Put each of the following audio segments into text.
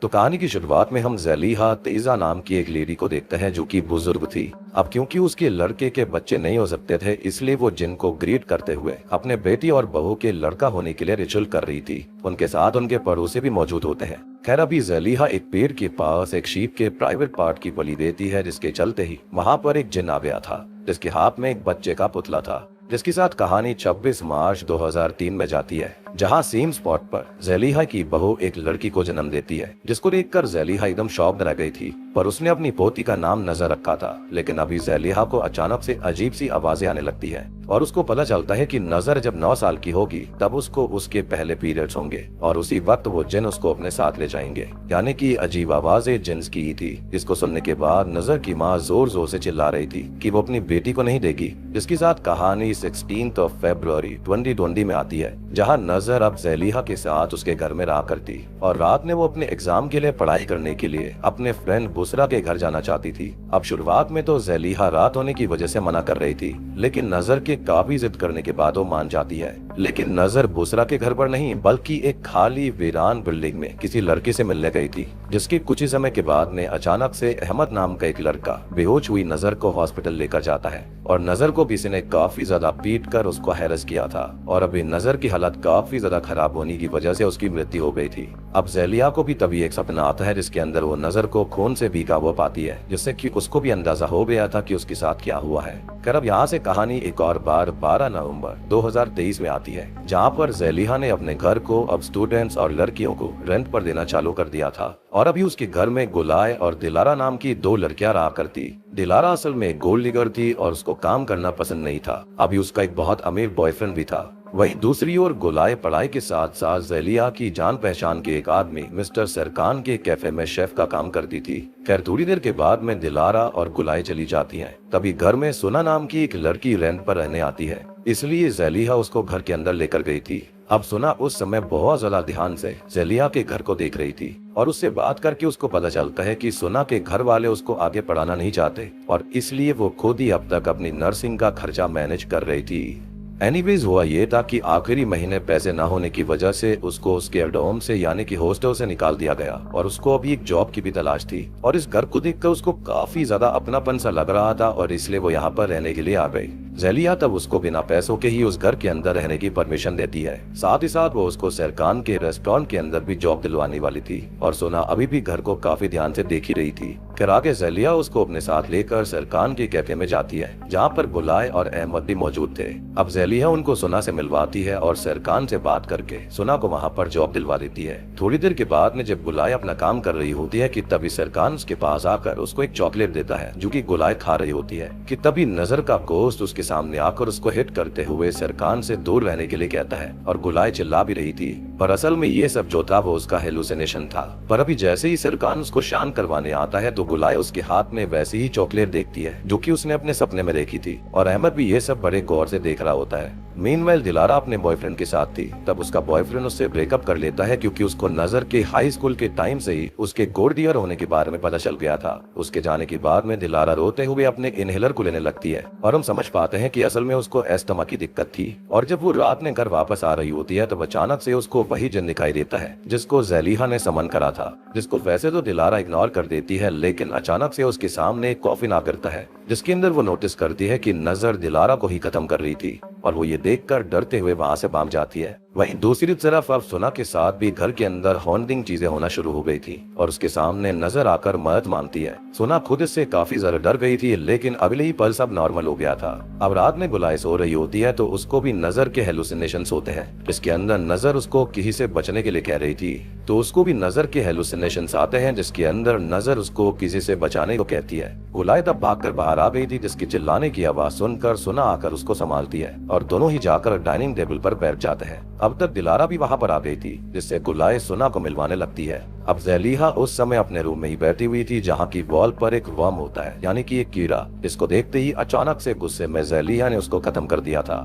तो कहानी की शुरुआत में हम ज़लीहा तेजा नाम की एक लेडी को देखते हैं जो कि बुजुर्ग थी। अब क्योंकि उसके लड़के के बच्चे नहीं हो सकते थे, इसलिए वो जिन को ग्रीट करते हुए अपने बेटी और बहू के लड़का होने के लिए रिचुअल कर रही थी। उनके साथ उनके पड़ोसी भी मौजूद होते हैं। खैर, अभी ज़लीहा एक पेड़ के पास एक शीप के प्राइवेट पार्ट की बलि देती है, जिसके चलते ही वहाँ पर एक जिन आ गया था जिसके हाथ में एक बच्चे का पुतला था, जिसके साथ कहानी 26 मार्च 2003 में जाती है, जहां सेम स्पॉट पर ज़लीहा की बहू एक लड़की को जन्म देती है, जिसको देखकर ज़लीहा एकदम शॉक्ड रह गई थी। पर उसने अपनी पोती का नाम नजर रखा था। लेकिन अभी ज़लीहा को अचानक से अजीब सी आवाजें आने लगती है और उसको पता चलता है कि नजर जब 9 साल की होगी तब उसको उसके पहले पीरियड्स होंगे और उसी वक्त वो जिन उसको अपने साथ ले जाएंगे। यानी कि अजीब आवाजें जिन्स की ही थी, जिसको सुनने के बाद नजर की माँ जोर जोर से चिल्ला रही थी कि वो अपनी बेटी को नहीं देगी। जिसके साथ कहानी 16 फरवरी 2020 में आती है, जहाँ नजर अब ज़लीहा के साथ उसके घर में रहा करती और रात में वो अपने एग्जाम के लिए पढ़ाई करने के लिए अपने फ्रेंड बुसरा के घर जाना चाहती थी। अब शुरुआत में तो ज़लीहा रात होने की वजह से मना कर रही थी, लेकिन नजर के काफी जिद करने के बाद वो मान जाती है। लेकिन नजर बुसरा के घर पर नहीं बल्कि एक खाली वीरान बिल्डिंग में किसी लड़के से मिलने गई थी, जिसके कुछ ही समय के बाद में अचानक से अहमद नाम का एक लड़का बेहोश हुई नजर को हॉस्पिटल लेकर जाता है और नजर को किसी ने काफी ज्यादा पीट कर उसको हैरस किया था और अभी नजर की हालत काफी ज्यादा खराब होने की वजह से उसकी मृत्यु हो गई थी। अब ज़लीहा को भी तभी एक सपना आता है जिसके अंदर वो नजर को खून से भीगा हुआ पाती है, जिससे कि उसको भी अंदाजा हो गया था कि उसके साथ क्या हुआ है। कर अब यहाँ से कहानी एक और बार 12 नवंबर 2023 में आती है, जहाँ पर ज़लीहा ने अपने घर को अब स्टूडेंट्स और लड़कियों को रेंट पर देना चालू कर दिया था और अभी उसके घर में गुलाय और दिलारा नाम की 2 लड़कियां रहा करती। दिलारा असल में गोल्ड डिगर थी और उसको काम करना पसंद नहीं था। अभी उसका एक बहुत अमीर बॉयफ्रेंड भी था। वहीं दूसरी ओर गुलाय पढ़ाई के साथ साथ ज़लीहा की जान पहचान के एक आदमी मिस्टर सरकान के कैफे में शेफ का काम करती थी। खैर, थोड़ी देर के बाद में दिलारा और गुलाय चली जाती हैं। तभी घर में सुना नाम की एक लड़की रेंट पर रहने आती है, इसलिए ज़लीहा उसको घर के अंदर लेकर गई थी। अब सुना उस समय बहुत ज्यादा ध्यान से ज़लीहा के घर को देख रही थी और उससे बात करके उसको पता चलता है कि सुना के घर वाले उसको आगे पढ़ाना नहीं चाहते और इसलिए वो खुद ही अब तक अपनी नर्सिंग का खर्चा मैनेज कर रही थी। एनीवेज, हुआ ये था कि आखिरी महीने पैसे न होने की वजह से उसको उसके डोम से यानी कि हॉस्टल से निकाल दिया गया और उसको अभी एक जॉब की भी तलाश थी और इस घर को देखकर उसको काफी ज्यादा अपनापन सा लग रहा था और इसलिए वो यहाँ पर रहने के लिए आ गई। ज़लीहा तब उसको बिना पैसों के ही उस घर के अंदर रहने की परमिशन देती है। साथ ही साथ वो उसको सरकान के रेस्टोरेंट के अंदर भी जॉब दिलवाने वाली थी और सोना अभी भी घर को काफी ध्यान से देख ही रही थी। फिर आगे ज़लीहा उसको अपने साथ लेकर सरकान के कैफे में जाती है, जहाँ पर गुलाय और अहमद भी मौजूद थे। अब ज़लीहा उनको सुना से मिलवाती है और सरकान से बात करके सुना को वहाँ पर जॉब दिलवा देती है। थोड़ी देर के बाद में जब गुलाय अपना काम कर रही होती है कि तभी सरकान उसके पास आकर उसको एक चॉकलेट देता है जो कि गुलाय खा रही होती है कि तभी नजर का गोश्त उसके सामने आकर उसको हिट करते हुए सरकान से दूर रहने के लिए कहता है और गुलाय चिल्ला भी रही थी। पर असल में ये सब जो था वो उसका हेलुसिनेशन था। पर अभी जैसे ही सरकान उसको शांत करवाने आता है तो गुलाय उसके हाथ में वैसी ही चॉकलेट देखती है जो कि उसने अपने सपने में देखी थी और अहमद भी ये सब बड़े गौर से देख रहा होता है। मीनवाइल दिलारा अपने बॉयफ्रेंड के साथ थी। तब उसका बॉयफ्रेंड उससे ब्रेकअप कर लेता है क्योंकि उसको नजर के हाई स्कूल के टाइम से ही उसके गोल्ड डिगर होने के बारे में पता चल गया था। उसके जाने के बाद में दिलारा रोते हुए अपने इनहेलर को लेने लगती है और हम समझ पाते हैं कि असल में उसको एस्थमा की दिक्कत थी। और जब वो रात में घर वापस आ रही होती है तो अचानक से उसको वही जिन दिखाई देता है जिसको ज़लीहा ने समन करा था, जिसको वैसे तो दिलारा इग्नोर कर देती है, लेकिन अचानक से उसके सामने एक कॉफिन आ करता है जिसके अंदर वो नोटिस करती है कि नजर दिलारा को ही खत्म कर रही थी और वो ये देखकर डरते हुए वहां से भाग जाती है। वहीं दूसरी तरफ अब सुना के साथ भी घर के अंदर हॉन्टिंग चीजें होना शुरू हो गई थी और उसके सामने नजर आकर मदद मांगती है। सुना खुद इससे काफी ज्यादा डर गई थी, लेकिन अगले ही पल सब नॉर्मल हो गया था। अब रात में गुलाय सो रही होती है तो उसको भी नजर के हेलुसिनेशंस होते हैं, जिसके अंदर नजर उसको किसी से बचने के लिए कह रही थी तो उसको भी नजर के हेलुसिनेशंस आते हैं, जिसके अंदर नजर उसको किसी से बचाने को कहती है। गुलाय तब भागकर बाहर आ गई थी, जिसकी चिल्लाने की आवाज सुनकर सुना आकर उसको संभालती है और दोनों ही जाकर डाइनिंग टेबल पर बैठ जाते हैं। अब तक दिलारा भी वहाँ पर आ गई थी, जिससे गुलाय सुना को मिलवाने लगती है। अब ज़लीहा उस समय अपने रूम में ही बैठी हुई थी, जहाँ की वॉल पर एक वर्म होता है यानी कि एक कीड़ा, जिसको देखते ही अचानक से गुस्से में ज़लीहा ने उसको खत्म कर दिया था।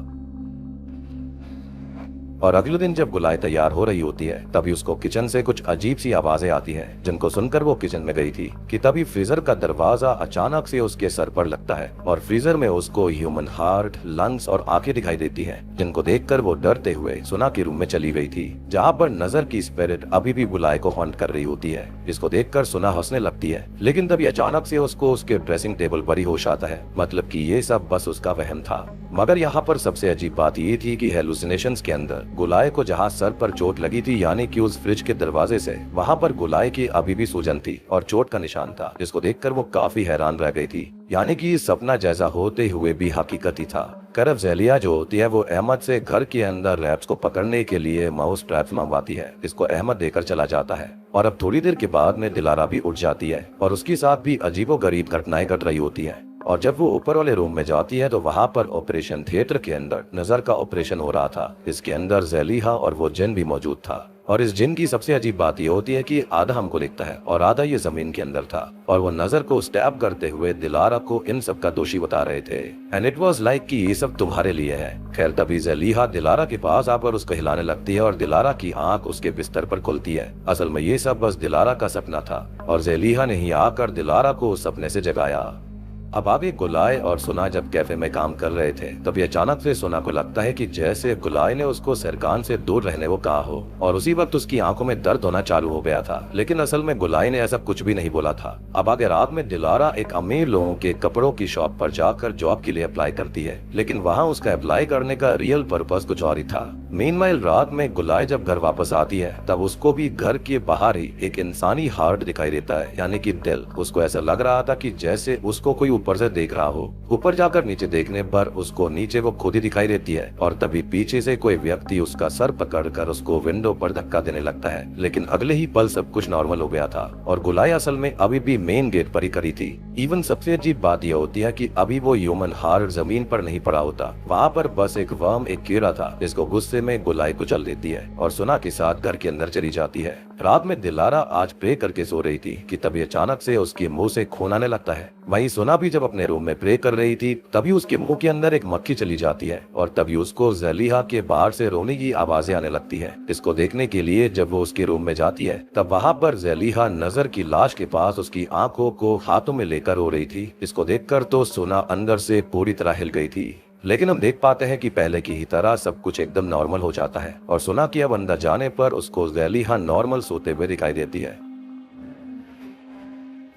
और अगले दिन जब गुलाय तैयार हो रही होती है तभी उसको किचन से कुछ अजीब सी आवाजें आती हैं, जिनको सुनकर वो किचन में गई थी कि तभी फ्रीजर का दरवाजा अचानक से उसके सर पर लगता है और फ्रीजर में उसको ह्यूमन हार्ट, लंग्स और आंखें दिखाई देती हैं, जिनको देखकर वो डरते हुए सुना के रूम में चली गई थी, जहाँ पर नजर की स्पिरिट अभी भी गुलाय को हॉन्ट कर रही होती है, जिसको देखकर सुना हंसने लगती है। लेकिन तभी अचानक से उसको उसके ड्रेसिंग टेबल पर ही होश आता है, मतलब कि ये सब बस उसका वहम था। मगर यहाँ पर सबसे अजीब बात ये थी कि हेलुसिनेशंस के अंदर गुलाय को जहाँ सर पर चोट लगी थी, यानी कि उस फ्रिज के दरवाजे से, वहाँ पर गुलाय की अभी भी सूजन थी और चोट का निशान था, जिसको देखकर वो काफी हैरान रह गई थी, यानी कि सपना जैसा होते हुए भी हकीकत ही था। करब ज़ेलिया जो होती है वो अहमद से घर के अंदर रैट्स को पकड़ने के लिए माउस ट्रैप्स मंगवाती है, जिसको अहमद देकर चला जाता है। और अब थोड़ी देर के बाद में दिलारा भी उठ जाती है और उसके साथ भी अजीबोगरीब घटनाएं घट रही होती है। और जब वो ऊपर वाले रूम में जाती है तो वहाँ पर ऑपरेशन थिएटर के अंदर नजर का ऑपरेशन हो रहा था। इसके अंदर ज़ेलिहा और वो जिन भी मौजूद था। और इस जिन की सबसे अजीब बात ये होती है कि आधा हमको दिखता है और आधा ये जमीन के अंदर था, और वो नजर को स्टैब करते हुए दिलारा को इन सब का दोषी बता रहे थे। एंड इट वाज लाइक कि ये सब तुम्हारे लिए है। खैर तभी ज़ेलिहा दिलारा के पास आकर उसको हिलाने लगती है और दिलारा की आंख उसके बिस्तर पर खुलती है। असल में ये सब बस दिलारा का सपना था और ज़ेलिहा ने ही आकर दिलारा को उस सपने से जगाया। अब आगे गुलाय और सुना जब कैफे में काम कर रहे थे तभी अचानक से सुना को लगता है कि जैसे गुलाय ने उसको सरकान से दूर रहने को कहा हो, और उसी वक्त उसकी आंखों में दर्द होना चालू हो गया था। लेकिन असल में गुलाय ने ऐसा कुछ भी नहीं बोला था। अब आगे रात में दिलारा एक अमीर लोगों के कपड़ों की शॉप पर जाकर जॉब के लिए अप्लाई करती है, लेकिन वहाँ उसका अप्लाई करने का रियल पर्पज कुछ और ही था। मीनवाइल रात में गुलाय जब घर वापस आती है तब उसको भी घर के बाहर ही एक इंसानी हार्ट दिखाई देता है, यानी कि दिल। उसको ऐसा लग रहा था कि जैसे उसको कोई ऊपर से देख रहा हो। ऊपर जाकर नीचे देखने पर उसको नीचे वो खुद ही दिखाई देती है और तभी पीछे से कोई व्यक्ति उसका सर पकड़कर उसको विंडो पर धक्का देने लगता है। लेकिन अगले ही पल सब कुछ नॉर्मल हो गया था और गुलाय असल में अभी भी मेन गेट पर ही खड़ी थी। इवन सबसे अजीब बात यह होती है कि अभी वो ह्यूमन हार्ट जमीन पर नहीं पड़ा होता, वहाँ पर बस एक वर्म, एक कीड़ा था, जिसको गुस्से में गुलाय कुचल देती है और सुना के साथ घर के अंदर चली जाती है। रात में दिलारा आज प्रे करके सो रही थी कि तभी अचानक से उसके मुंह से खून आने लगता है। वहीं सुना भी जब अपने रूम में प्रे कर रही थी तभी उसके मुंह के अंदर एक मक्खी चली जाती है और तभी उसको ज़ेलिहा के बाहर से रोने की आवाजें आने लगती है। इसको देखने के लिए जब वो उसके रूम में जाती है तब वहाँ पर ज़ेलिहा नजर की लाश के पास उसकी आंखों को हाथों में लेकर रो रही थी। इसको देखकर तो सुना अंदर से पूरी तरह हिल गई थी। लेकिन हम देख पाते हैं कि पहले की ही तरह सब कुछ एकदम नॉर्मल हो जाता है और सुना कि अब अंदर जाने पर उसको ज़ेलिहा नॉर्मल सोते हुए दिखाई देती है।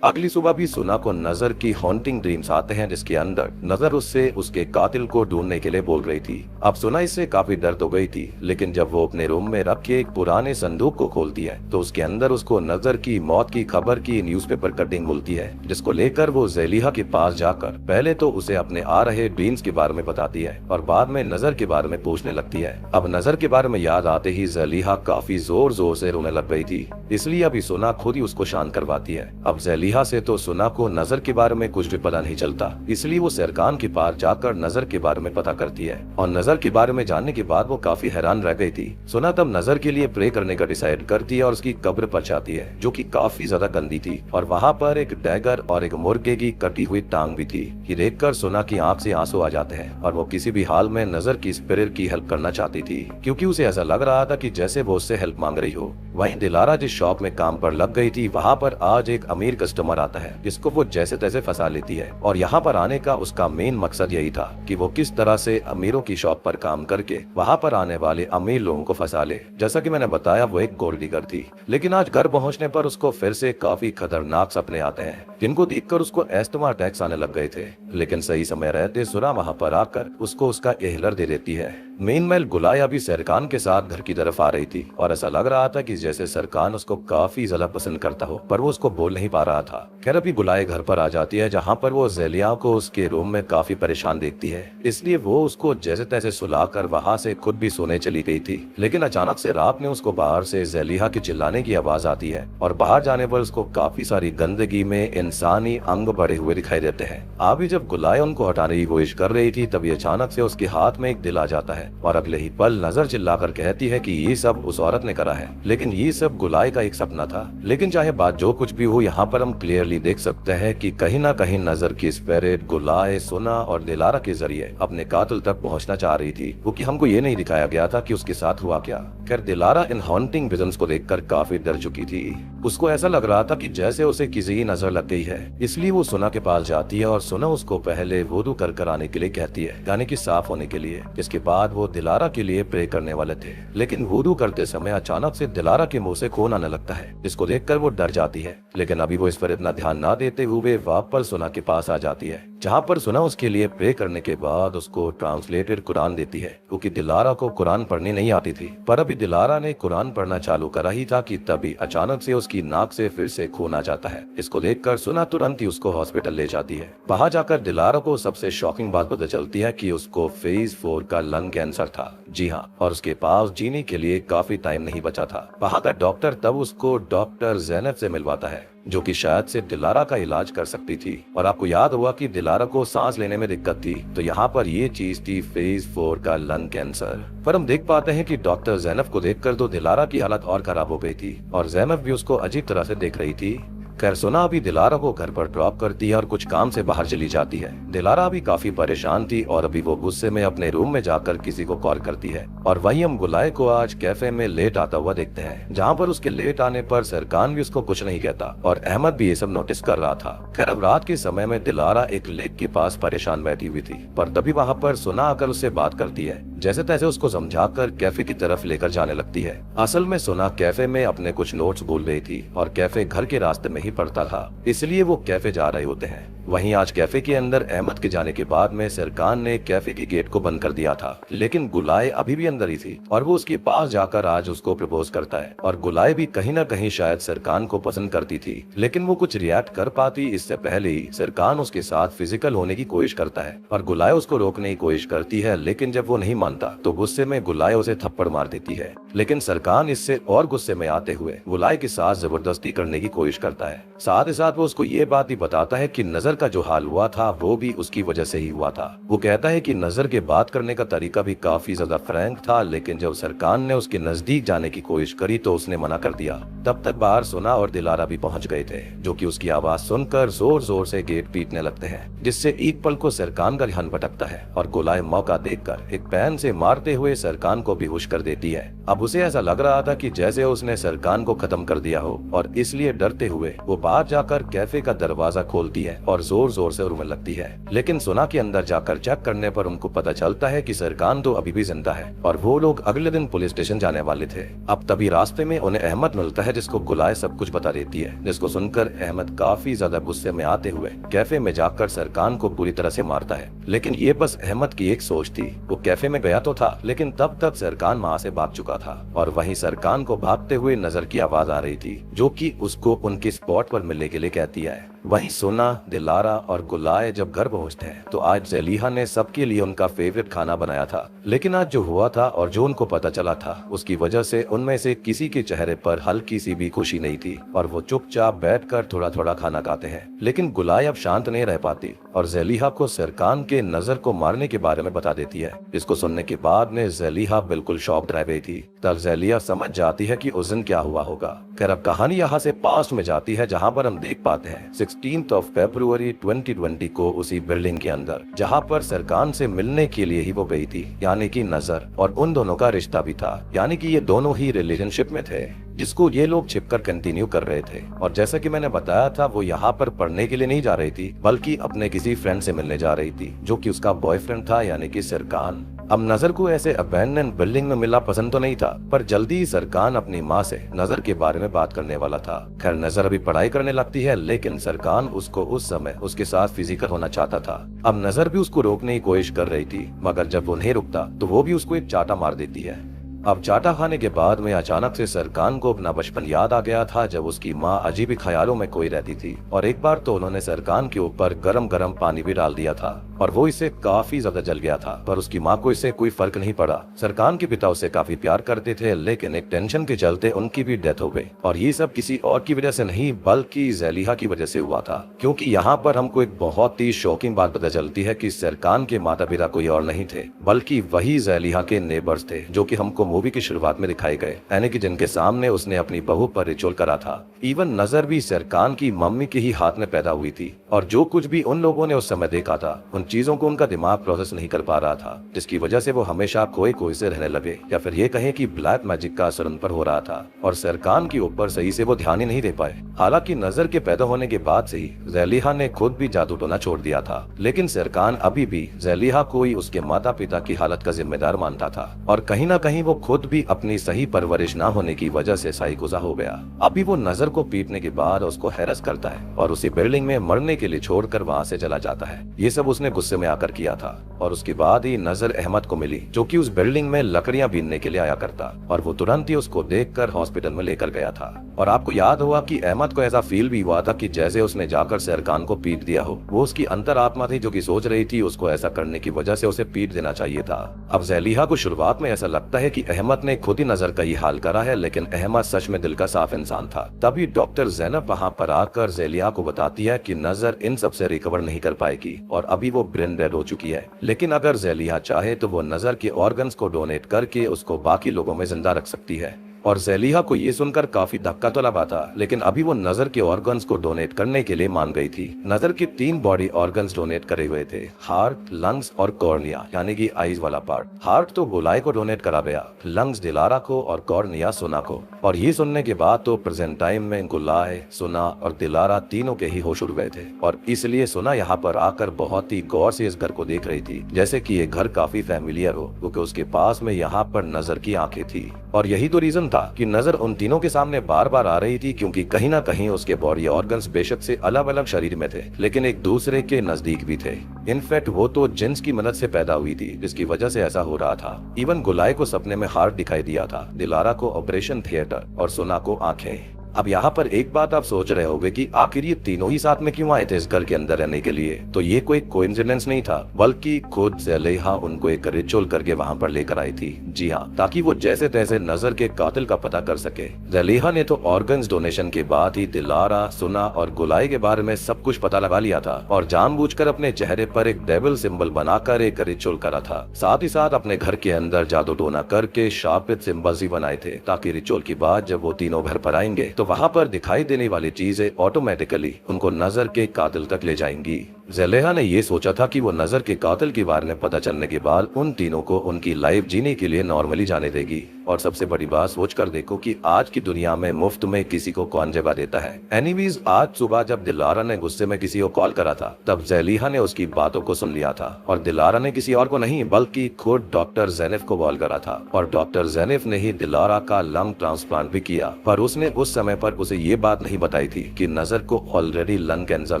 अगली सुबह भी सुना को नजर की हॉन्टिंग ड्रीम्स आते हैं, जिसके अंदर नजर उससे उसके कातिल को ढूंढने के लिए बोल रही थी। अब सुना इससे काफी डर तो गई थी, लेकिन जब वो अपने रूम में रख के एक पुराने संदूक को खोलती है तो उसके अंदर उसको नजर की मौत की खबर की न्यूज़पेपर कटिंग मिलती है, जिसको लेकर वो ज़ेलिहा के पास जाकर पहले तो उसे अपने आ रहे ड्रीम्स के बारे में बताती है और बाद में नजर के बारे में पूछने लगती है। अब नजर के बारे में याद आते ही ज़ेलिहा काफी जोर जोर से रोने लग गई थी, इसलिए अभी सुना खुद ही उसको शांत करवाती है। अब ज़ेलिहा से तो सुना को नजर के बारे में कुछ भी पता नहीं चलता, इसलिए वो सरकान के पास जाकर नजर के बारे में पता करती है और नजर के बारे में जानने के बाद वो काफी हैरान रह गई थी। सुना तब नजर के लिए प्रे करने का डिसाइड करती है और उसकी कब्र पर जाती है, जो कि काफी ज्यादा गंदी थी और वहाँ पर एक डैगर और एक मुर्गे की कटी हुई टांग भी थी। ये देखकर सुना की आंख से आंसू आ जाते हैं और वो किसी भी हाल में नजर की स्पिरिट की हेल्प करना चाहती थी, क्योंकि उसे ऐसा लग रहा था कि जैसे वो उससे हेल्प मांग रही हो। वहीं दिलारा जिस शॉप में काम पर लग गई थी वहाँ पर आज एक अमीर कस्टमर आता है जिसको वो जैसे तैसे फंसा लेती है और यहाँ पर आने का उसका मेन मकसद यही था कि वो किस तरह से अमीरों की शॉप पर काम करके वहाँ पर आने वाले अमीर लोगों को फंसा ले। जैसा कि मैंने बताया वो एक गोल्ड डिगर थी, लेकिन आज घर पहुँचने पर उसको फिर से काफी खतरनाक सपने आते हैं, जिनको देखकर उसको अस्थमा अटैक्स आने लग गए थे। लेकिन सही समय रहते सुना वहाँ पर आकर उसको उसका एहलर दे देती है। मीनवाइल गुलाय अभी सरकान के साथ घर की तरफ आ रही थी और ऐसा लग रहा था कि जैसे सरकान उसको काफी ज्यादा पसंद करता हो, पर वो उसको बोल नहीं पा रहा था। खैर अभी गुलाय घर पर आ जाती है, जहाँ पर वो ज़ेलिया को उसके रूम में काफी परेशान देखती है, इसलिए वो उसको जैसे तैसे सुलाकर वहाँ से खुद भी सोने चली गई थी। लेकिन अचानक से रात में उसको बाहर से ज़ेलिया की चिल्लाने की आवाज आती है और बाहर जाने पर उसको काफी सारी गंदगी में इंसानी अंग बढ़े हुए दिखाई देते हैं। अभी जब गुलाय उनको हटाने की कोशिश कर रही थी तभी अचानक से उसके हाथ में एक दिल आ जाता है और अगले ही पल नजर चिल्लाकर कहती है कि ये सब उस औरत ने करा है, लेकिन ये सब गुलाय का एक सपना था। लेकिन चाहे बात जो कुछ भी हो, यहाँ पर हम क्लियरली देख सकते हैं कि कहीं ना कहीं नजर की स्पिरिट गुलाय, सुना और दिलारा के जरिए अपने कातिल तक पहुंचना चाह रही थी, क्योंकि हमको ये नहीं दिखाया गया था कि उसके साथ हुआ क्या। खैर दिलारा इन हॉन्टिंग विजन्स को देखकर काफी डर चुकी थी। उसको ऐसा लग रहा था कि जैसे उसे किसी की नजर लग गई है, इसलिए वो सुना के पास जाती है और सुना उसको पहले वुडू कर आने के लिए कहती है, यानी कि साफ होने के लिए। इसके बाद वो दिलारा के लिए प्रे करने वाले थे, लेकिन वुडू करते समय अचानक से दिलारा के मुंह से खून आने लगता है, जिसको देखकर वो डर जाती है। लेकिन अभी वो इस पर इतना ध्यान ना देते हुए वापस सुना के पास आ जाती है, जहाँ पर सुना उसके लिए प्रे करने के बाद उसको ट्रांसलेटेड कुरान देती है, क्योंकि दिलारा को कुरान पढ़नी नहीं आती थी। पर अभी दिलारा ने कुरान पढ़ना चालू करा ही था कि तभी अचानक से उसकी नाक से फिर से खून आ जाता है। इसको देखकर सुना तुरंत ही उसको हॉस्पिटल ले जाती है। वहां जाकर दिलारा को सबसे शॉकिंग बात पता चलती है कि उसको फेज 4 का लंग कैंसर था। जी हाँ, और उसके पास जीने के लिए काफी टाइम नहीं बचा था। वहां का डॉक्टर तब उसको डॉक्टर ज़ैनब से मिलवाता है, जो कि शायद से दिलारा का इलाज कर सकती थी। और आपको याद हुआ कि दिलारा को सांस लेने में दिक्कत थी, तो यहाँ पर ये चीज थी फेज 4 का लंग कैंसर। पर हम देख पाते हैं कि डॉक्टर ज़ैनब को देखकर तो दिलारा की हालत और खराब हो गई थी और ज़ैनब भी उसको अजीब तरह से देख रही थी। खैर सुना अभी दिलारा को घर पर ड्रॉप करती है और कुछ काम से बाहर चली जाती है। दिलारा अभी काफी परेशान थी और अभी वो गुस्से में अपने रूम में जाकर किसी को कॉल करती है। और वहीं हम गुलाय को आज कैफे में लेट आता हुआ देखते हैं, जहाँ पर उसके लेट आने पर सरकान भी उसको कुछ नहीं कहता और अहमद भी ये सब नोटिस कर रहा था। खैर अब रात के समय में दिलारा एक लेक के पास परेशान बैठी हुई थी, पर तभी वहाँ पर सुना आकर उससे बात करती है, जैसे तैसे उसको समझाकर कैफे की तरफ लेकर जाने लगती है। असल में सुना कैफे में अपने कुछ नोट्स भूल रही थी और कैफे घर के रास्ते में ही पड़ता था, इसलिए वो कैफे जा रहे होते हैं। वहीं आज कैफे के अंदर अहमद के जाने के बाद में सरकान ने कैफे के गेट को बंद कर दिया था, लेकिन गुलाय अभी भी अंदर ही थी और वो उसके पास जाकर आज उसको प्रपोज करता है। और गुलाय भी कहीं ना कहीं शायद सरकान को पसंद करती थी, लेकिन वो कुछ रिएक्ट कर पाती इससे पहले ही सरकान उसके साथ फिजिकल होने की कोशिश करता है और गुलाय उसको रोकने की कोशिश करती है, लेकिन जब वो नहीं मानता तो गुस्से में गुलाय उसे थप्पड़ मार देती है। लेकिन सरकान इससे और गुस्से में आते हुए गुलाय के साथ जबरदस्ती करने की कोशिश करता है। साथ ही साथ वो उसको ये बात ही बताता है कि नजर का जो हाल हुआ था वो भी उसकी वजह से ही हुआ था। वो कहता है कि नजर के बात करने का तरीका भी काफी ज्यादा फ्रैंक था, लेकिन जब सरकान ने उसके नजदीक जाने की कोशिश करी तो उसने मना कर दिया। तब तक बाहर सुना और दिलारा भी पहुंच गए थे, जो कि उसकी आवाज सुनकर जोर जोर से गेट पीटने लगते हैं, जिससे एक पल को सरकान का ध्यान भटकता है और गुलाय मौका देखकर एक पैन से मारते हुए सरकान को बेहोश कर देती है। अब उसे ऐसा लग रहा था कि जैसे उसने सरकान को खत्म कर दिया हो और इसलिए डरते हुए वो बाहर जाकर कैफे का दरवाजा खोलती है और जोर जोर से रोने लगती है। लेकिन सुना के अंदर जाकर चेक करने पर उनको पता चलता है कि सरकान तो अभी भी जिंदा है और वो लोग अगले दिन पुलिस स्टेशन जाने वाले थे। अब तभी रास्ते में उन्हें अहमद मिलता है, जिसको गुलाय सब कुछ बता देती है, जिसको सुनकर अहमद काफी ज्यादा गुस्से में आते हुए कैफे में जाकर सरकान को पूरी तरह से मारता है। लेकिन ये बस अहमद की एक सोच थी। वो कैफे में गया तो था, लेकिन तब तक सरकान वहाँ से भाग चुका था और वहीं सरकान को भागते हुए नजर की आवाज आ रही थी, जो कि उसको उनके स्पॉट पर मिलने के लिए कहती है। वहीं सुना, दिलारा और गुलाय जब घर पहुंचते हैं तो आज ज़लीहा ने सबके लिए उनका फेवरेट खाना बनाया था। लेकिन आज जो हुआ था और जो उनको पता चला था, उसकी वजह से उनमें से किसी के चेहरे पर हल्की सी भी खुशी नहीं थी और वो चुपचाप बैठकर थोड़ा थोड़ा खाना खाते हैं। लेकिन गुलाय अब शांत नहीं रह पाती और ज़लीहा को सरकान के नजर को मारने के बारे में बता देती है। इसको सुनने के बाद में ज़लीहा बिल्कुल शॉक्ड रह गई थी। तब ज़लीहा समझ जाती है कि उस दिन क्या हुआ होगा। खैर अब कहानी यहाँ से पास्ट में जाती है, जहाँ पर हम देख पाते हैं 16 फरवरी 2020 को उसी बिल्डिंग के अंदर जहाँ पर सरकान से मिलने के लिए ही वो गई थी, यानी कि नजर, और उन दोनों का रिश्ता भी था, यानी कि ये दोनों ही रिलेशनशिप में थे, जिसको ये लोग छिपकर कंटिन्यू कर रहे थे। और जैसा कि मैंने बताया था, वो यहाँ पर पढ़ने के लिए नहीं जा रही थी, बल्कि अपने किसी फ्रेंड से मिलने जा रही थी, जो कि उसका बॉयफ्रेंड था, यानी कि सरकान। अब नजर को ऐसे अबैंडन बिल्डिंग में मिला पसंद तो नहीं था, पर जल्दी ही सरकान अपनी माँ से नजर के बारे में बात करने वाला था। खैर नजर अभी पढ़ाई करने लगती है, लेकिन सरकान उसको उस समय उसके साथ फिजिकल होना चाहता था। अब नजर भी उसको रोकने की कोशिश कर रही थी, मगर जब वो नहीं रुकता तो वो भी उसको एक चाटा मार देती है। अब चाटा खाने के बाद में अचानक से सरकान को अपना बचपन याद आ गया था, जब उसकी माँ अजीब ही ख्यालों में खोई रहती थी। और एक बार तो उन्होंने सरकान के ऊपर गरम गरम पानी भी डाल दिया था और वो इससे काफी ज्यादा जल गया था, पर उसकी माँ को इससे कोई फर्क नहीं पड़ा। सरकान के पिता उसे काफी प्यार करते थे, लेकिन एक टेंशन के चलते उनकी भी डेथ हो गई। और ये सब किसी और की वजह से नहीं, बल्कि ज़लीहा की वजह से हुआ था। क्योंकि यहाँ पर हमको एक बहुत ही शॉकिंग बात पता चलती है कि सरकान के माता पिता कोई और नहीं थे, बल्कि वही ज़लीहा के नेबर्स थे, जो कि हमको मूवी की शुरुआत में दिखाए गए, यानी कि जिनके सामने उसने अपनी बहू पर रिचुअल करा था। इवन नजर भी सरकान की मम्मी के ही हाथ में पैदा हुई थी और जो कुछ भी उन लोगों ने उस समय देखा था उन चीजों को उनका दिमाग प्रोसेस नहीं कर पा रहा था, जिसकी वजह से वो हमेशा खोए खोए से रहने लगे, या फिर ये कहें कि ब्लैक मैजिक का असर उन पर हो रहा था और सरकान के ऊपर सही से वो ध्यान ही नहीं दे पाए। हालांकि नजर के पैदा होने के बाद से ही ज़ैलिहा ने खुद भी जादू टोना छोड़ दिया था, लेकिन सरकान अभी भी ज़ैलिहा को ही उसके माता पिता की हालत का जिम्मेदार मानता था और कहीं ना कहीं वो खुद भी अपनी सही परवरिश ना होने की वजह से साइकोज़ा हो गया। अभी वो नजर को पीटने के बाद उसको हैरस करता है और उसी बिल्डिंग में मरने के लिए छोड़कर वहाँ से चला जाता है। ये सब उसने गुस्से में आकर किया था और उसके बाद ही नजर अहमद को मिली, जो कि उस बिल्डिंग में लकड़ियां बीनने के लिए आया करता, और वो तुरंत ही उसको देखकर हॉस्पिटल में लेकर गया था। और आपको याद हुआ कि अहमद को ऐसा फील भी हुआ था कि जैसे उसने जाकर सरकान को पीट दिया हो। वो उसकी अंतर आत्मा थी जो कि सोच रही थी उसको ऐसा करने की वजह से उसे पीट देना चाहिए था। अब ज़ैलिहा को शुरुआत में ऐसा लगता है कि अहमद ने खुद ही नजर का ये हाल करा है, लेकिन अहमद सच में दिल का साफ इंसान था। तभी डॉक्टर ज़ैनब वहाँ पर आकर ज़ैलिहा को बताती है कि नजर इन सब से रिकवर नहीं कर पाएगी और अभी वो ब्रेन डेड हो चुकी है, लेकिन अगर ज़ैलिहा चाहे तो वो नजर के ऑर्गन्स को डोनेट करके उसको बाकी लोगों में जिंदा रख सकती है। और ज़ैलिहा को ये सुनकर काफी धक्का तो लगा था, लेकिन अभी वो नजर के ऑर्गन्स को डोनेट करने के लिए मान गई थी। नजर के 3 बॉडी ऑर्गन्स डोनेट करे हुए थे, हार्ट, लंग्स और कॉर्निया, यानी कि आईज वाला पार्ट। हार्ट तो गोलाई को डोनेट करा गया, लंग्स दिलारा को और कॉर्निया सुना को। और ये सुनने के बाद तो प्रेजेंट टाइम में गुलाय, सुना और दिलारा तीनों के ही होश उड़ गए थे और इसलिए सुना यहाँ पर आकर बहुत ही गौर से इस घर को देख रही थी, जैसे कि ये घर काफी फैमिलियर हो, क्योंकि उसके पास में यहाँ पर नजर की आंखें थी। और यही तो रीजन था कि नजर उन तीनों के सामने बार बार आ रही थी, क्योंकि कहीं ना कहीं उसके बॉडी ऑर्गन्स बेशक से अलग अलग शरीर में थे, लेकिन एक दूसरे के नजदीक भी थे। इनफैक्ट वो तो जिन्स की मदद से पैदा हुई थी, जिसकी वजह से ऐसा हो रहा था। इवन गुलाय को सपने में हार्ट दिखाई दिया था, दिलारा को ऑपरेशन थिएटर और सुना को आंखें। अब यहाँ पर एक बात आप सोच रहे होंगे कि आखिर ये तीनों ही साथ में क्यों आए थे इस घर के अंदर रहने के लिए। तो ये कोई कोइंसिडेंस नहीं था, बल्कि खुद ज़ैलिहा उनको एक रिचुअल करके वहाँ पर लेकर आई थी। जी हाँ, ताकि वो जैसे तैसे नजर के कातिल का पता कर सके। ज़ैलिहा ने तो ऑर्गन्स डोनेशन के बाद ही दिलारा, सुना और गुलाई के बारे में सब कुछ पता लगा लिया था और जानबूझकर अपने चेहरे पर एक डेविल सिंबल बनाकर एक रिचुअल करा था। साथ ही साथ अपने घर के अंदर जादू टोना करके शापित सिंबल्स ही बनाए थे, ताकि रिचुअल के बाद जब वो तीनों घर पर आएंगे तो वहाँ पर दिखाई देने वाली चीजें ऑटोमेटिकली उनको नजर के कातिल तक ले जाएंगी। ज़ैलिहा ने ये सोचा था कि वो नजर के कातिल के बारे में पता चलने के बाद उन तीनों को उनकी लाइफ जीने के लिए नॉर्मली जाने देगी। और सबसे बड़ी बात सोच कर देखो कि आज की दुनिया में मुफ्त में किसी को कौन जगह देता है। एनीवेज, आज सुबह जब दिलारा ने गुस्से में किसी को कॉल करा था, तब ज़ैलिहा ने उसकी बातों को सुन लिया था और दिलारा ने किसी और को नहीं बल्कि खुद डॉक्टर ज़ैनिफ को कॉल करा था और डॉक्टर ज़ैनिफ ने ही दिलारा का लंग ट्रांसप्लांट भी किया। पर उसने उस समय पर उसे ये बात नहीं बताई थी कि नजर को ऑलरेडी लंग कैंसर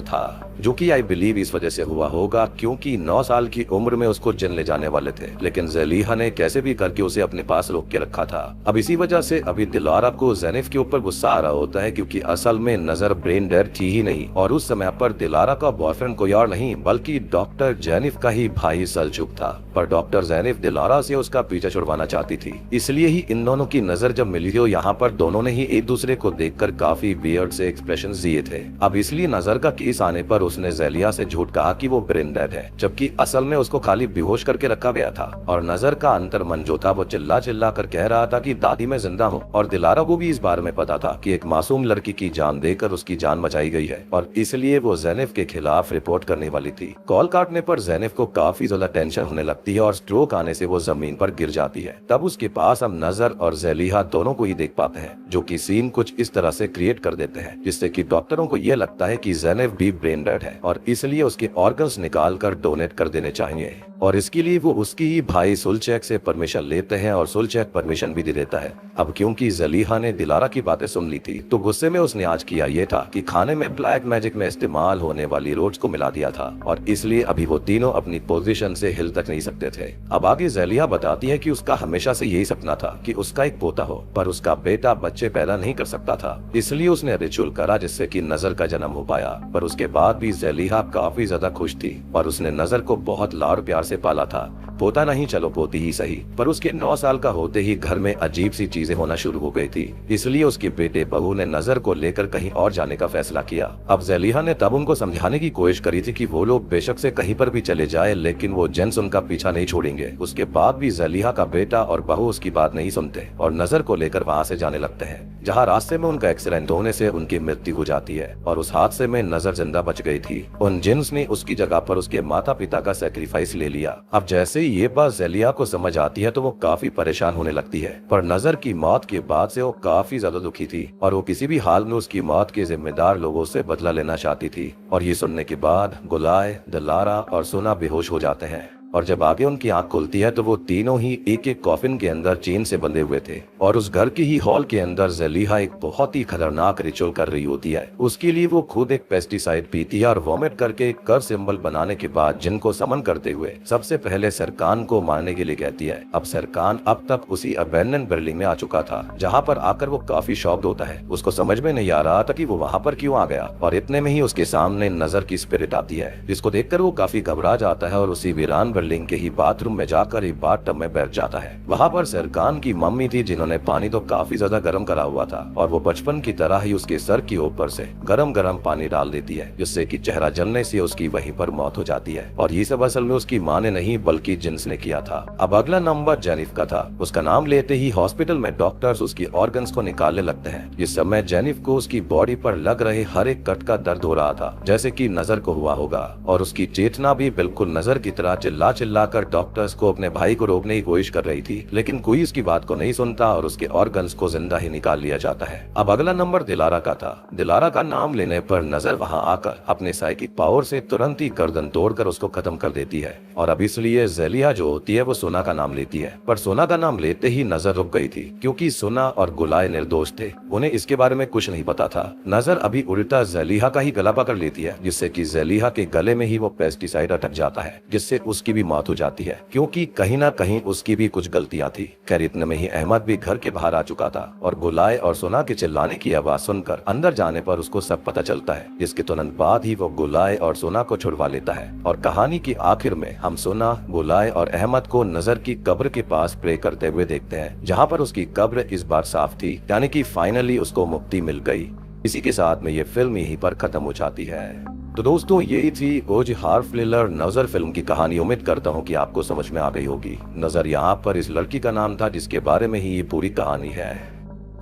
था, जो कि आई बिलीव इस वजह से हुआ होगा क्योंकि 9 साल की उम्र में उसको जिन ले जाने वाले थे, लेकिन ज़ैलिहा ने कैसे भी करके उसे अपने पास रोक के रखा था। अब इसी वजह से अभी दिलारा को ज़ैनिफ के ऊपर गुस्सा आ रहा होता है, क्योंकि असल में नजर ब्रेन डेड थी ही नहीं और उस समय पर दिलारा का बॉयफ्रेंड कोई और नहीं बल्कि डॉक्टर ज़ैनिफ का ही भाई सल्जुक था। पर डॉक्टर ज़ैनिफ दिलारा से उसका पीछा छुड़वाना चाहती थी, इसलिए ही इन दोनों की नजर जब मिली थी यहाँ पर दोनों ने ही एक दूसरे को देखकर काफी वियर्ड से एक्सप्रेशन दिए थे। अब इसलिए नजर का केस आने पर उसने ज़ैलिहा से झूठ कहा कि वो ब्रेन डेड है, जबकि असल में उसको खाली बेहोश करके रखा गया था। और नजर का अंतर मन जो था वो चिल्ला चिल्ला कर कह रहा था कि दादी मैं जिंदा हूँ। और दिलारा को भी इस बारे में पता था कि एक मासूम लड़की की जान देकर उसकी जान बचाई गई है और इसलिए वो ज़ैनिफ के खिलाफ रिपोर्ट करने वाली थी। कॉल काटने पर ज़ैनिफ को काफी ज्यादा टेंशन होने लगती है और स्ट्रोक आने से वो जमीन पर गिर जाती है। तब उसके पास हम नजर और ज़ैलिहा दोनों को ही देख पाते हैं, जो कि सीन कुछ इस तरह से क्रिएट कर देते हैं जिससे कि डॉक्टरों को ये लगता है कि ज़ैनिफ भी ब्रेन डेड है और इसलिए उसके ऑर्गन्स निकाल कर डोनेट कर देने चाहिए। और इसके लिए वो उसकी ही भाई सुलचैक से परमिशन लेते हैं और सुलचैक परमिशन भी दे देता है। अब क्योंकि ज़ैलिहा ने दिलारा की बातें सुन ली थी तो गुस्से में उसने आज किया ये था कि खाने में ब्लैक मैजिक में इस्तेमाल होने वाली रोड्स को मिला दिया था और इसलिए अभी वो तीनों अपनी पोजीशन से हिल तक नहीं सकते थे। अब आगे ज़ैलिहा बताती है कि उसका हमेशा से यही सपना था कि उसका एक पोता हो, पर उसका बेटा बच्चे पैदा नहीं कर सकता था, इसलिए उसने रिचुअल करा जिससे कि नजर का जन्म हो पाया। पर उसके बाद भी ज़ैलिहा काफी ज्यादा खुश थी और उसने नजर को बहुत लाड़ प्यार से पाला था। पोता नहीं, चलो पोती ही सही, पर उसके 9 साल का होते ही घर में अजीब सी चीजें होना शुरू हो गई थी। इसलिए उसके बेटे बहू ने नजर को लेकर कहीं और जाने का फैसला किया। अब ज़लीहा ने तब उनको समझाने की कोशिश करी थी कि वो लोग बेशक से कहीं पर भी चले जाए, लेकिन वो जेंट्स उनका पीछा नहीं छोड़ेंगे। उसके बाद भी ज़लीहा का बेटा और बहू उसकी बात नहीं सुनते और नजर को लेकर वहाँ से जाने लगते हैं, जहाँ रास्ते में उनका एक्सीडेंट होने से उनकी मृत्यु हो जाती है और उस हादसे में नजर जिंदा बच गई थी। उन जिन्स ने उसकी जगह पर उसके माता पिता का सैक्रिफाइस ले लिया। अब जैसे ही ये बात ज़लीहा को समझ आती है तो वो काफी परेशान होने लगती है, पर नजर की मौत के बाद से वो काफी ज्यादा दुखी थी और वो किसी भी हाल में उसकी मौत के जिम्मेदार लोगों से बदला लेना चाहती थी। और ये सुनने के बाद गुलाय, दिलारा और सोना बेहोश हो जाते हैं और जब आगे उनकी आंख खुलती है तो वो तीनों ही एक एक कॉफिन के अंदर चेन से बंधे हुए थे और उस घर के ही हॉल के अंदर ज़लीहा एक बहुत ही खतरनाक रिचुअल कर रही होती है। उसके लिए वो खुद एक पेस्टिसाइड पीती है और वॉमिट करके एक कर सिंबल बनाने के बाद जिनको समन करते हुए सबसे पहले सरकान को मारने के लिए कहती है। अब सरकान अब तक उसी अबैंडन बिल्डिंग में आ चुका था, जहाँ पर आकर वो काफी शॉक्ड होता है। उसको समझ में नहीं आ रहा था कि वो वहाँ पर क्यों आ गया और इतने में ही उसके सामने नजर की स्पिरिट आती है, जिसको देखकर वो काफी घबरा जाता है और उसी वीरान बिल्डिंग के ही बाथरूम में जाकर एक बाथटब में बैठ जाता है। वहाँ पर सरकान की मम्मी थी, जिन्होंने पानी तो काफी ज्यादा गर्म करा हुआ था और वो बचपन की तरह ही उसके सर के ऊपर से गरम गरम पानी डाल देती है, जिससे कि चेहरा जलने से उसकी वहीं पर मौत हो जाती है। और ये सब असल में उसकी माँ ने नहीं बल्कि जिन्स ने किया था। अब अगला नंबर जेनिफ का था। उसका नाम लेते ही हॉस्पिटल में डॉक्टर्स उसकी ऑर्गन्स को निकालने लगते हैं। इस समय जेनिफ को उसकी बॉडी पर लग रहे हर एक कट का दर्द हो रहा था, जैसे कि नजर को हुआ होगा, और उसकी चेतना भी बिल्कुल नजर की तरह चिल्ला चिल्ला कर डॉक्टर्स को अपने भाई को रोकने की कोशिश कर रही थी, लेकिन कोई उसकी बात को नहीं सुनता और उसके ऑर्गन्स को जिंदा ही निकाल लिया जाता है। अब अगला नंबर दिलारा का था। दिलारा का नाम लेने पर नजर वहां आकर अपने साइकिक पावर से तुरंत ही गर्दन तोड़कर उसको खत्म कर देती है और अब इसलिए ज़लीहा जो होती है वो सोना का नाम लेती है। पर सोना का नाम लेते ही नजर रुक गई थी, क्योंकि सोना और गुलाय निर्दोष थे, उन्हें इसके बारे में कुछ नहीं पता था। नजर अभी उल्टा ज़लीहा का ही गला पकड़ लेती है, जिससे कि ज़लीहा के गले में ही वो पेस्टिसाइड अटक जाता है, जिससे उसकी भी मौत हो जाती है, क्योंकि कहीं ना कहीं उसकी भी कुछ गलतियां थी। खैर इतने में ही अहमद भी घर के बाहर आ चुका था और गुलाय और सोना के चिल्लाने की आवाज सुनकर अंदर जाने पर उसको सब पता चलता है, जिसके तुरंत बाद ही वो गुलाय और सोना को छुड़वा लेता है। और कहानी की आखिर में हम सोना, गुलाय और अहमद को नजर की कब्र के पास प्रे करते हुए देखते हैं, जहाँ पर उसकी कब्र इस बार साफ थी, यानी कि फाइनली उसको मुक्ति मिल गई। इसी के साथ में ये फिल्म यहीं पर खत्म हो जाती है। तो दोस्तों यही थी ओज हार्फलिलर नजर फिल्म की कहानी। उम्मीद करता हूँ कि आपको समझ में आ गई होगी। नजर यहाँ पर इस लड़की का नाम था, जिसके बारे में ही ये पूरी कहानी है।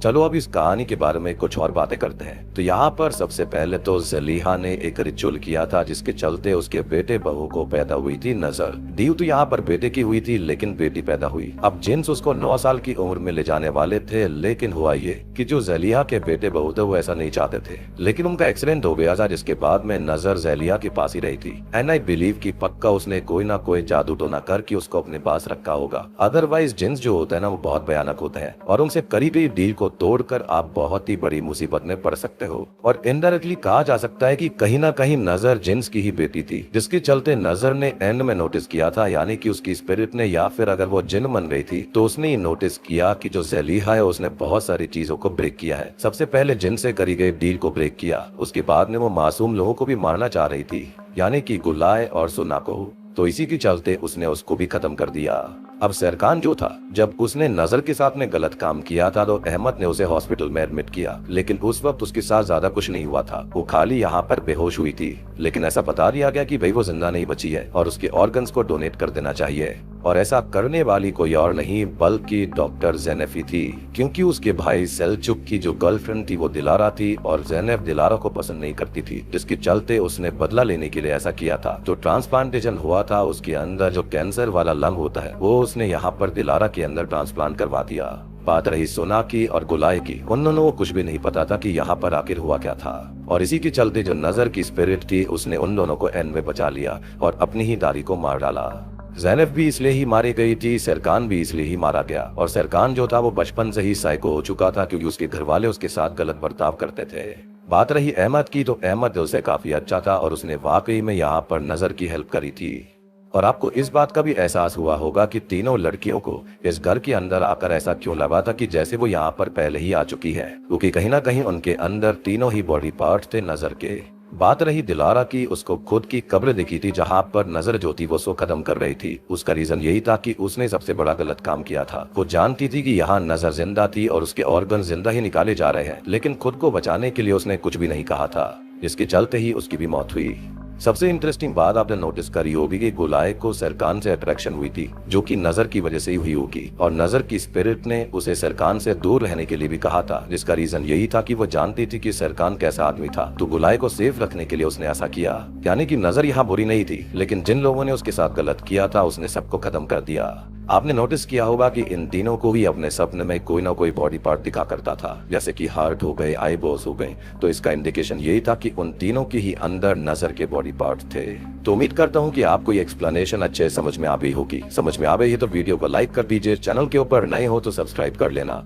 चलो अब इस कहानी के बारे में कुछ और बातें करते हैं। तो यहाँ पर सबसे पहले तो ज़लीहा ने एक रिचुअल किया था, जिसके चलते उसके बेटे बहू को पैदा हुई थी नजर। ड्यू तो यहाँ पर बेटे की हुई थी, लेकिन बेटी पैदा हुई। अब जिन्स उसको 9 साल की उम्र में ले जाने वाले थे, लेकिन हुआ ये कि जो ज़लीहा के बेटे बहू थे वो ऐसा नहीं चाहते थे, लेकिन उनका एक्सीडेंट हो गया था, जिसके बाद में नजर ज़लीहा के पास ही रही थी। एंड आई बिलीव कि पक्का उसने कोई ना कोई जादू टोना करके उसको अपने पास रखा होगा। अदरवाइज जिन्स जो होता है ना, वो बहुत भयानक होता है और उनसे करी गई डील को तोड़कर आप बहुत ही बड़ी मुसीबत में पड़ सकते हो। और इनडायरेक्टली कहा जा सकता है कि कहीं ना कहीं नजर जिन्स की ही बेटी थी, जिसके चलते नजर ने एंड में नोटिस किया था, यानी कि उसकी स्पिरिट ने, या फिर अगर वो जिन बन गई थी तो उसने नोटिस किया कि जो ज़लीहा है उसने बहुत सारी चीजों को ब्रेक किया है। सबसे पहले जिन से करी गई डील को ब्रेक किया, उसके बाद में वो मासूम लोगों को भी मारना चाह रही थी, यानी कि गुलाय और सोना को। तो इसी के चलते उसने उसको भी खत्म कर दिया। अब सरकान जो था, जब उसने नजर के साथ में गलत काम किया था तो अहमद ने उसे हॉस्पिटल में एडमिट किया, लेकिन उस वक्त उसके साथ ज्यादा कुछ नहीं हुआ था। वो खाली यहाँ पर बेहोश हुई थी, लेकिन ऐसा बता दिया गया कि भाई वो जिंदा नहीं बची है और उसके ऑर्गन्स को डोनेट कर देना चाहिए। और ऐसा करने वाली कोई और नहीं बल्कि डॉक्टर ज़ैनफ ही थी, क्योंकि उसके भाई सेल्चुक की जो गर्लफ्रेंड थी वो दिलारा थी और ज़ैनफ दिलारा को पसंद नहीं करती थी, जिसके चलते उसने बदला लेने के लिए ऐसा किया था। जो ट्रांसप्लांटेशन हुआ था, उसके अंदर जो कैंसर वाला लंग होता है वो उसने यहाँ पर दिलारा के अंदर ट्रांसप्लांट करवा दिया। बात रही सोना की और गुलाय की, उन दोनों को कुछ भी नहीं पता था कि यहाँ पर आखिर हुआ क्या था, और इसी के चलते जो नजर की स्पिरिट थी उसने उन दोनों को एंड में बचा लिया और अपनी ही दादी को मार डाला। ज़ैनफ भी इसलिए ही मारी गई थी, सरकान भी इसलिए ही मारा गया। और सरकान जो था वो बचपन से ही साइको हो चुका था, क्योंकि उसके घर वाले उसके साथ गलत बर्ताव करते थे। बात रही अहमद की, तो अहमद दिल से काफी अच्छा था और उसने वाकई में यहाँ पर नजर की हेल्प करी थी। और आपको इस बात का भी एहसास हुआ होगा कि तीनों लड़कियों को इस घर के अंदर आकर ऐसा क्यों लगा था कि जैसे वो यहाँ पर पहले ही आ चुकी है, क्योंकि कहीं ना कहीं उनके अंदर तीनों ही बॉडी पार्ट थे नजर के। बात रही दिलारा की, उसको खुद की कब्र दिखी थी जहां पर नजर जो थी वो सो खत्म कर रही थी। उसका रीजन यही था कि उसने सबसे बड़ा गलत काम किया था। वो जानती थी कि यहाँ नजर जिंदा थी और उसके ऑर्गन जिंदा ही निकाले जा रहे हैं, लेकिन खुद को बचाने के लिए उसने कुछ भी नहीं कहा था, जिसके चलते ही उसकी भी मौत हुई। सबसे इंटरेस्टिंग बात आपने नोटिस करी होगी कि गुलाय को सरकान से अट्रैक्शन हुई थी, जो कि नजर की वजह से ही हुई होगी, और नजर की स्पिरिट ने उसे सरकान से दूर रहने के लिए भी कहा था, जिसका रीजन यही था कि वो जानती थी कि सरकान कैसा आदमी था, तो गुलाय को सेफ रखने के लिए उसने ऐसा किया। यानी कि नजर यहाँ बुरी नहीं थी, लेकिन जिन लोगों ने उसके साथ गलत किया था उसने सबको खत्म कर दिया। आपने नोटिस किया होगा कि इन तीनों को ही अपने सपने में कोई ना कोई बॉडी पार्ट दिखा करता था, जैसे कि हार्ट हो गए, आईब्रोज हो गए, तो इसका इंडिकेशन यही था कि उन तीनों के ही अंदर नजर के बॉडी पार्ट थे। तो उम्मीद करता हूँ कि आपको ये एक्सप्लेनेशन अच्छे समझ में आ गई होगी। समझ में आ गई है तो वीडियो को लाइक कर दीजिए, चैनल के ऊपर नए हो तो सब्सक्राइब कर लेना।